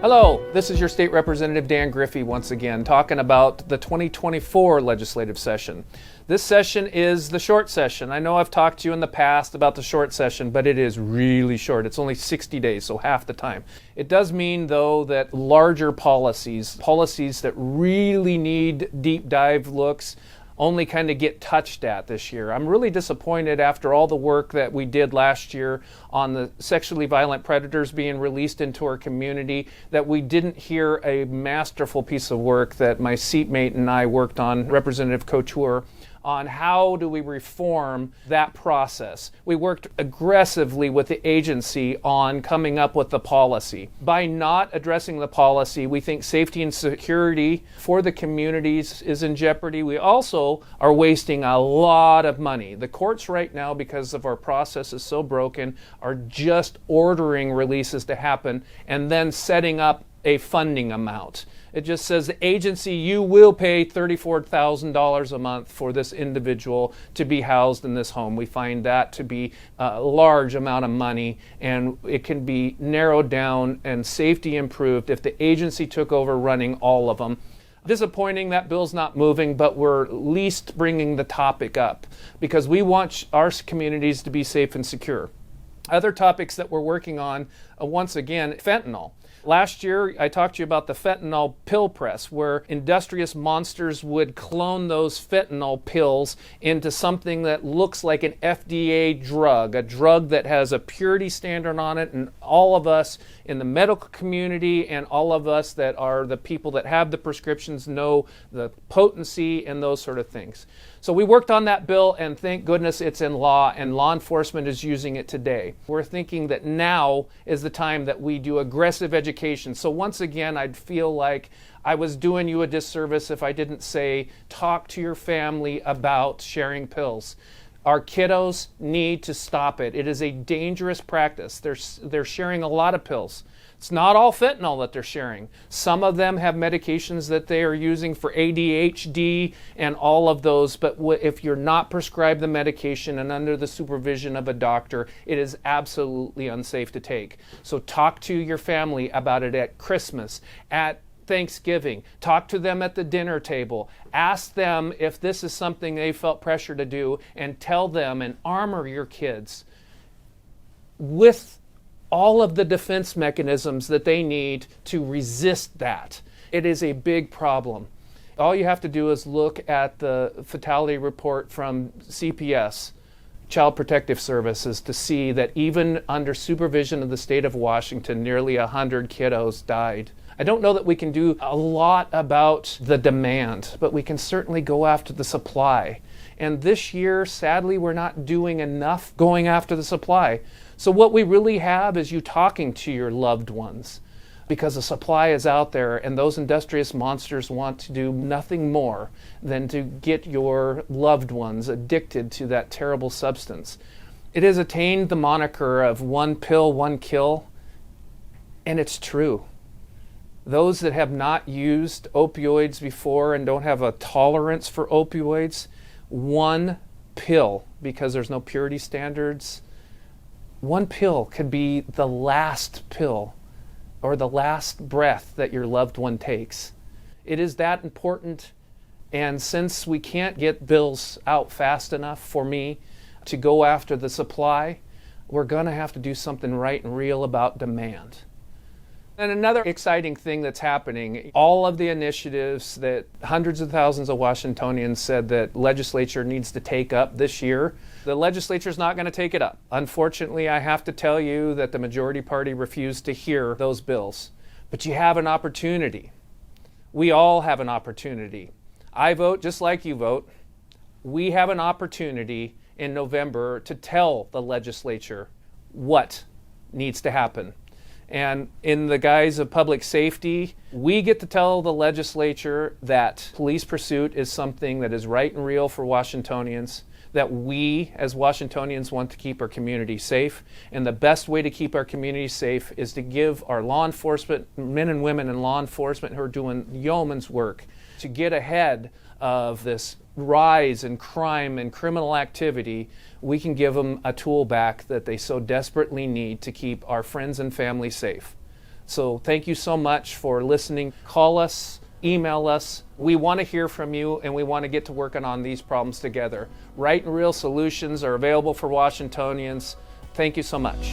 Hello, this is your State Representative Dan Griffey once again talking about the 2024 legislative session. This session is the short session. I know I've talked to you in the past about the short session, but it is really short. It's only 60 days, so half the time. It does mean, though, that larger policies that really need deep dive looks, only kind of get touched at this year. I'm really disappointed after all the work that we did last year on the sexually violent predators being released into our community that we didn't hear a masterful piece of work that my seatmate and I worked on, Representative Couture, on how do we reform that process. We worked aggressively with the agency on coming up with the policy. By not addressing the policy, we think safety and security for the communities is in jeopardy. We also are wasting a lot of money. The courts right now, because of our process is so broken, are just ordering releases to happen and then setting up a funding amount. It just says, the agency, you will pay $34,000 a month for this individual to be housed in this home. We find that to be a large amount of money, and it can be narrowed down and safety improved if the agency took over running all of them. Disappointing that bill's not moving, but we're at least bringing the topic up because we want our communities to be safe and secure. Other topics that we're working on, once again, fentanyl. Last year, I talked to you about the fentanyl pill press, where industrious monsters would clone those fentanyl pills into something that looks like an FDA drug, a drug that has a purity standard on it, and all of us in the medical community and all of us that are the people that have the prescriptions know the potency and those sort of things. So we worked on that bill, and thank goodness it's in law, and law enforcement is using it today. We're thinking that now is the time that we do aggressive education. So once again, I'd feel like I was doing you a disservice if I didn't say, talk to your family about sharing pills. Our kiddos need to stop it. It is a dangerous practice. They're sharing a lot of pills. It's not all fentanyl that they're sharing. Some of them have medications that they are using for ADHD and all of those, but if you're not prescribed the medication and under the supervision of a doctor, it is absolutely unsafe to take. So talk to your family about it at Christmas, at Thanksgiving. Talk to them at the dinner table. Ask them if this is something they felt pressure to do, and tell them and armor your kids with all of the defense mechanisms that they need to resist that. It is a big problem. All you have to do is look at the fatality report from CPS, Child Protective Services, to see that even under supervision of the state of Washington, nearly 100 kiddos died. I don't know that we can do a lot about the demand, but we can certainly go after the supply. And this year, sadly, we're not doing enough going after the supply. So what we really have is you talking to your loved ones, because the supply is out there, and those industrious monsters want to do nothing more than to get your loved ones addicted to that terrible substance. It has attained the moniker of one pill, one kill, and it's true. Those that have not used opioids before and don't have a tolerance for opioids, one pill, because there's no purity standards, one pill could be the last pill or the last breath that your loved one takes. It is that important, and since we can't get bills out fast enough for me to go after the supply, we're going to have to do something right and real about demand. And another exciting thing that's happening, all of the initiatives that hundreds of thousands of Washingtonians said that legislature needs to take up this year, the legislature's not going to take it up. Unfortunately, I have to tell you that the majority party refused to hear those bills. But you have an opportunity. We all have an opportunity. I vote just like you vote. We have an opportunity in November to tell the legislature what needs to happen. And in the guise of public safety, we get to tell the legislature that police pursuit is something that is right and real for Washingtonians, that we as Washingtonians want to keep our community safe. And the best way to keep our community safe is to give our law enforcement, men and women in law enforcement who are doing yeoman's work, to get ahead of this rise in crime and criminal activity. We can give them a tool back that they so desperately need to keep our friends and family safe. So thank you so much for listening. Call us, email us. We want to hear from you, and we want to get to working on these problems together. Right and real solutions are available for Washingtonians. Thank you so much.